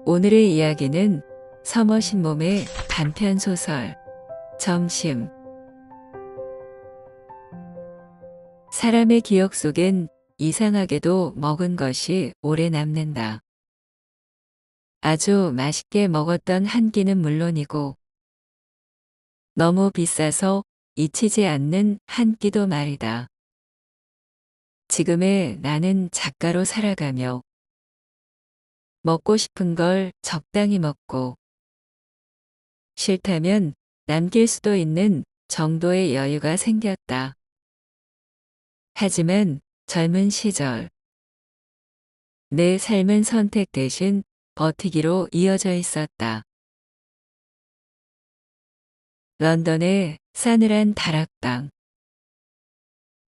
오늘의 이야기는 서머신몸의 단편소설 점심. 사람의 기억 속엔 이상하게도 먹은 것이 오래 남는다. 아주 맛있게 먹었던 한 끼는 물론이고 너무 비싸서 잊히지 않는 한 끼도 말이다. 지금의 나는 작가로 살아가며 먹고 싶은 걸 적당히 먹고 싫다면 남길 수도 있는 정도의 여유가 생겼다. 하지만 젊은 시절 내 삶은 선택 대신 버티기로 이어져 있었다. 런던의 싸늘한 다락방.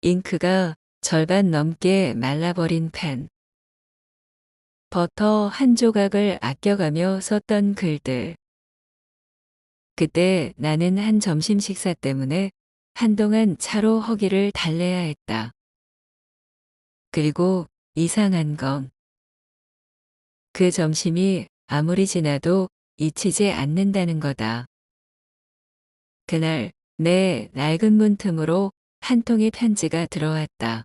잉크가 절반 넘게 말라버린 펜. 버터 한 조각을 아껴가며 썼던 글들. 그때 나는 한 점심 식사 때문에 한동안 차로 허기를 달래야 했다. 그리고 이상한 건 그 점심이 아무리 지나도 잊히지 않는다는 거다. 그날 내 낡은 문 틈으로 한 통의 편지가 들어왔다.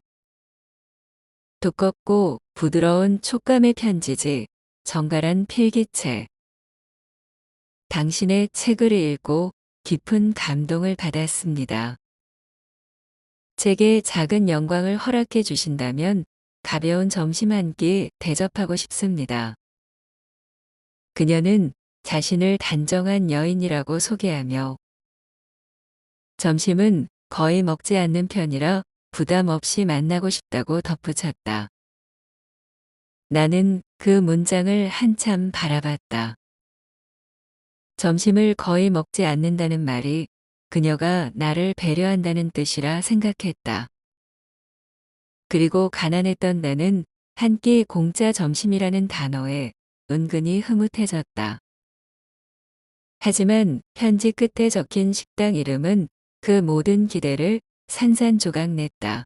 두껍고 부드러운 촉감의 편지지, 정갈한 필기체. 당신의 책을 읽고 깊은 감동을 받았습니다. 제게 작은 영광을 허락해 주신다면 가벼운 점심 한 끼 대접하고 싶습니다. 그녀는 자신을 단정한 여인이라고 소개하며 점심은 거의 먹지 않는 편이라 부담 없이 만나고 싶다고 덧붙였다. 나는 그 문장을 한참 바라봤다. 점심을 거의 먹지 않는다는 말이 그녀가 나를 배려한다는 뜻이라 생각했다. 그리고 가난했던 나는 한 끼 공짜 점심이라는 단어에 은근히 흐뭇해졌다. 하지만 편지 끝에 적힌 식당 이름은 그 모든 기대를 산산조각냈다.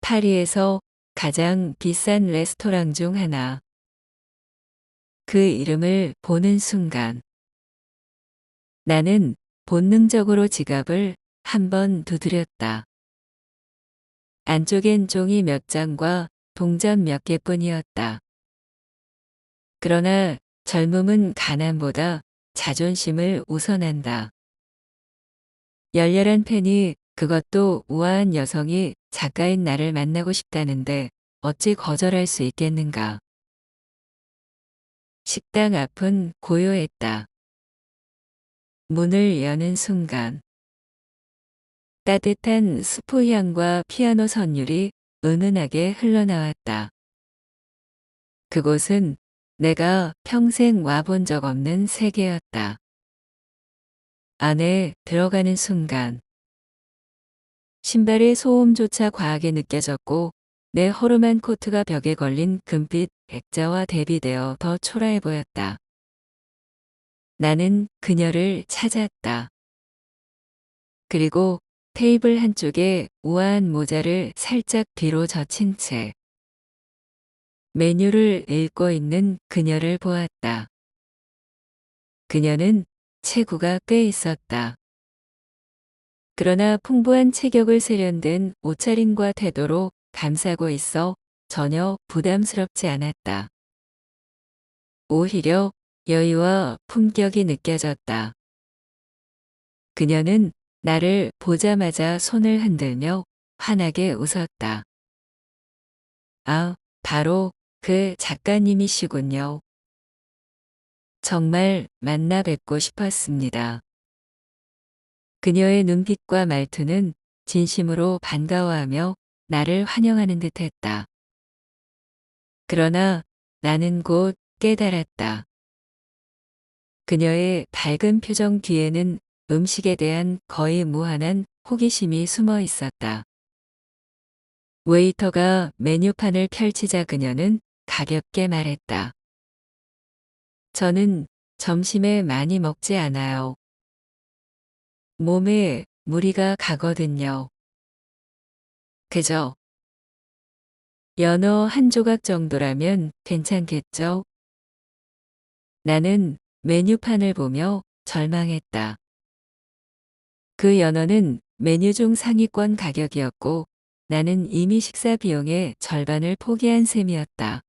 파리에서 가장 비싼 레스토랑 중 하나. 그 이름을 보는 순간 나는 본능적으로 지갑을 한번 두드렸다. 안쪽엔 종이 몇 장과 동전 몇 개뿐이었다. 그러나 젊음은 가난보다 자존심을 우선한다. 열렬한 팬이, 그것도 우아한 여성이 작가인 나를 만나고 싶다는데 어찌 거절할 수 있겠는가. 식당 앞은 고요했다. 문을 여는 순간 따뜻한 스프 향과 피아노 선율이 은은하게 흘러나왔다. 그곳은 내가 평생 와본 적 없는 세계였다. 안에 들어가는 순간 신발의 소음조차 과하게 느껴졌고 내 허름한 코트가 벽에 걸린 금빛 액자와 대비되어 더 초라해 보였다. 나는 그녀를 찾았다. 그리고 테이블 한쪽에 우아한 모자를 살짝 뒤로 젖힌 채 메뉴를 읽고 있는 그녀를 보았다. 그녀는 체구가 꽤 있었다. 그러나 풍부한 체격을 세련된 옷차림과 태도로 감싸고 있어 전혀 부담스럽지 않았다. 오히려 여유와 품격이 느껴졌다. 그녀는 나를 보자마자 손을 흔들며 환하게 웃었다. 아, 바로 그 작가님이시군요. 정말 만나 뵙고 싶었습니다. 그녀의 눈빛과 말투는 진심으로 반가워하며 나를 환영하는 듯했다. 그러나 나는 곧 깨달았다. 그녀의 밝은 표정 뒤에는 음식에 대한 거의 무한한 호기심이 숨어 있었다. 웨이터가 메뉴판을 펼치자 그녀는 가볍게 말했다. 저는 점심에 많이 먹지 않아요. 몸에 무리가 가거든요. 그저 연어 한 조각 정도라면 괜찮겠죠? 나는 메뉴판을 보며 절망했다. 그 연어는 메뉴 중 상위권 가격이었고 나는 이미 식사 비용의 절반을 포기한 셈이었다.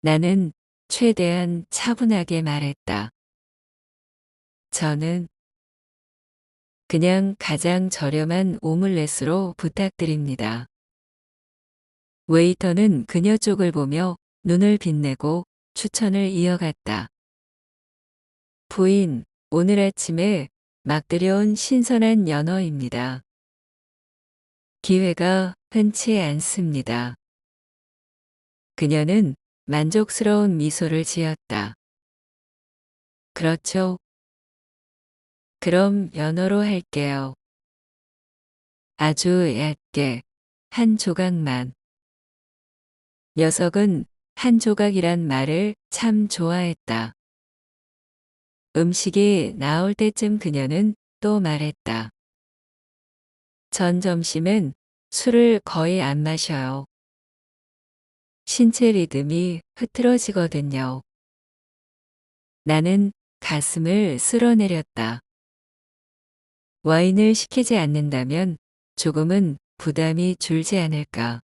나는 최대한 차분하게 말했다. 저는 그냥 가장 저렴한 오믈렛으로 부탁드립니다. 웨이터는 그녀 쪽을 보며 눈을 빛내고 추천을 이어갔다. 부인, 오늘 아침에 막 들여온 신선한 연어입니다. 기회가 흔치 않습니다. 그녀는 만족스러운 미소를 지었다. 그렇죠. 그럼 연어로 할게요. 아주 얇게, 한 조각만. 녀석은 한 조각이란 말을 참 좋아했다. 음식이 나올 때쯤 그녀는 또 말했다. 전 점심엔 술을 거의 안 마셔요. 신체 리듬이 흐트러지거든요. 나는 가슴을 쓸어내렸다. 와인을 시키지 않는다면 조금은 부담이 줄지 않을까.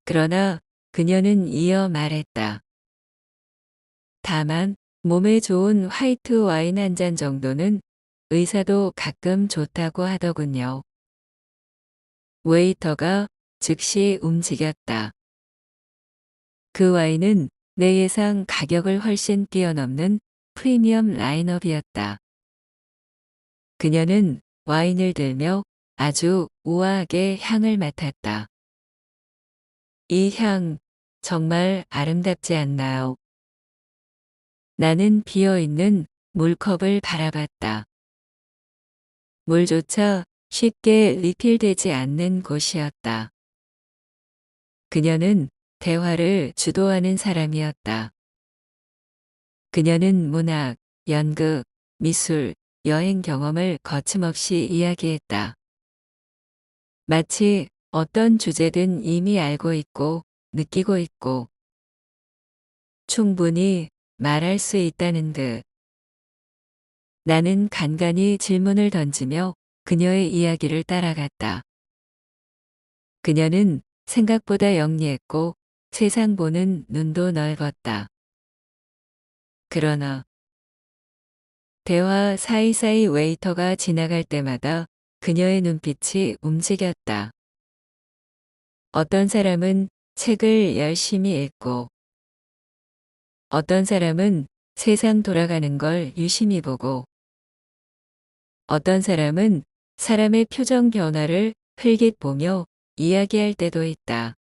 그러나 그녀는 이어 말했다. 다만 몸에 좋은 화이트 와인 한 잔 정도는 의사도 가끔 좋다고 하더군요. 웨이터가 즉시 움직였다. 그 와인은 내 예상 가격을 훨씬 뛰어넘는 프리미엄 라인업이었다. 그녀는 와인을 들며 아주 우아하게 향을 맡았다. 이 향 정말 아름답지 않나요? 나는 비어있는 물컵을 바라봤다. 물조차 쉽게 리필되지 않는 곳이었다. 그녀는 대화를 주도하는 사람이었다. 그녀는 문학, 연극, 미술, 여행 경험을 거침없이 이야기했다. 마치 어떤 주제든 이미 알고 있고 느끼고 있고 충분히 말할 수 있다는 듯. 나는 간간히 질문을 던지며 그녀의 이야기를 따라갔다. 그녀는 생각보다 영리했고 세상 보는 눈도 넓었다. 그러나 대화 사이사이 웨이터가 지나갈 때마다 그녀의 눈빛이 움직였다. 어떤 사람은 책을 열심히 읽고 어떤 사람은 세상 돌아가는 걸 유심히 보고 어떤 사람은 사람의 표정 변화를 흘깃 보며 이야기할 때도 있다.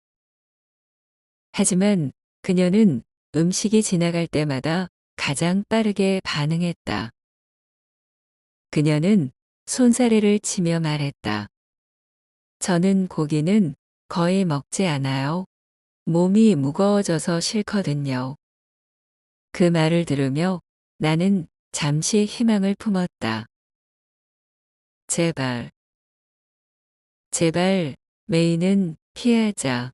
하지만 그녀는 음식이 지나갈 때마다 가장 빠르게 반응했다. 그녀는 손사래를 치며 말했다. 저는 고기는 거의 먹지 않아요. 몸이 무거워져서 싫거든요. 그 말을 들으며 나는 잠시 희망을 품었다. 제발, 제발 메인은 피하자.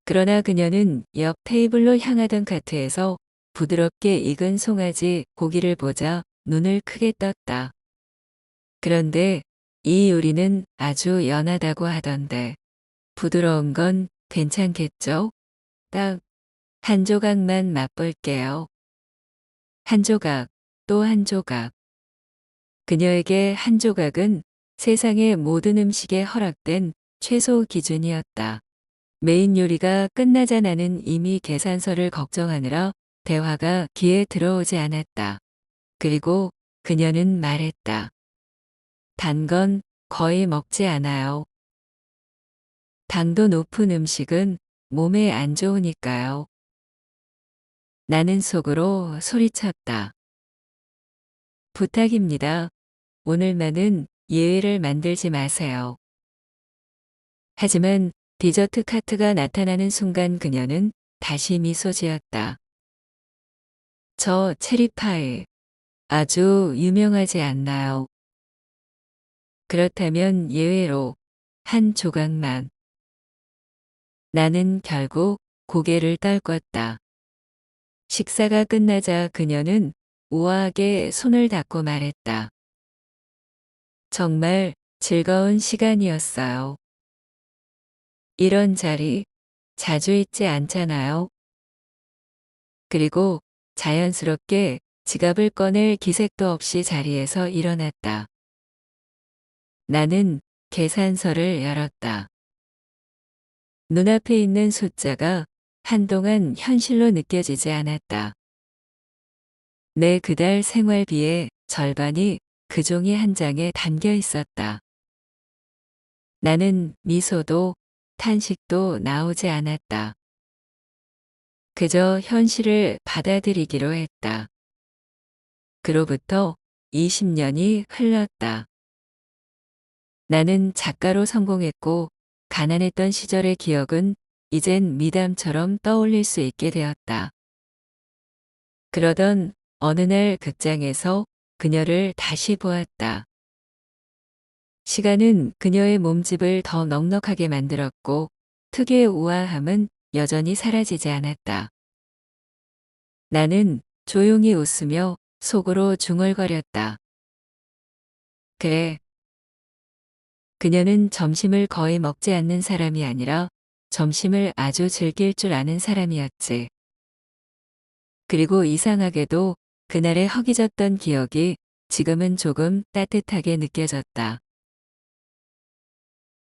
그러나 그녀는 옆 테이블로 향하던 카트에서 부드럽게 익은 송아지 고기를 보자 눈을 크게 떴다. 그런데 이 요리는 아주 연하다고 하던데 부드러운 건 괜찮겠죠? 딱 한 조각만 맛볼게요. 한 조각, 또 한 조각. 그녀에게 한 조각은 세상의 모든 음식에 허락된 최소 기준이었다. 메인 요리가 끝나자 나는 이미 계산서를 걱정하느라 대화가 귀에 들어오지 않았다. 그리고 그녀는 말했다. 단 건 거의 먹지 않아요. 당도 높은 음식은 몸에 안 좋으니까요. 나는 속으로 소리쳤다. 부탁입니다. 오늘만은 예외를 만들지 마세요. 하지만 디저트 카트가 나타나는 순간 그녀는 다시 미소 지었다. 저 체리파이 아주 유명하지 않나요? 그렇다면 예외로 한 조각만. 나는 결국 고개를 떨궜다. 식사가 끝나자 그녀는 우아하게 손을 닫고 말했다. 정말 즐거운 시간이었어요. 이런 자리 자주 있지 않잖아요. 그리고 자연스럽게 지갑을 꺼낼 기색도 없이 자리에서 일어났다. 나는 계산서를 열었다. 눈앞에 있는 숫자가 한동안 현실로 느껴지지 않았다. 내 그달 생활비의 절반이 그 종이 한 장에 담겨 있었다. 나는 미소도 탄식도 나오지 않았다. 그저 현실을 받아들이기로 했다. 그로부터 20년이 흘렀다. 나는 작가로 성공했고 가난했던 시절의 기억은 이젠 미담처럼 떠올릴 수 있게 되었다. 그러던 어느 날 극장에서 그녀를 다시 보았다. 시간은 그녀의 몸집을 더 넉넉하게 만들었고 특유의 우아함은 여전히 사라지지 않았다. 나는 조용히 웃으며 속으로 중얼거렸다. 그래. 그녀는 점심을 거의 먹지 않는 사람이 아니라 점심을 아주 즐길 줄 아는 사람이었지. 그리고 이상하게도 그날의 허기졌던 기억이 지금은 조금 따뜻하게 느껴졌다.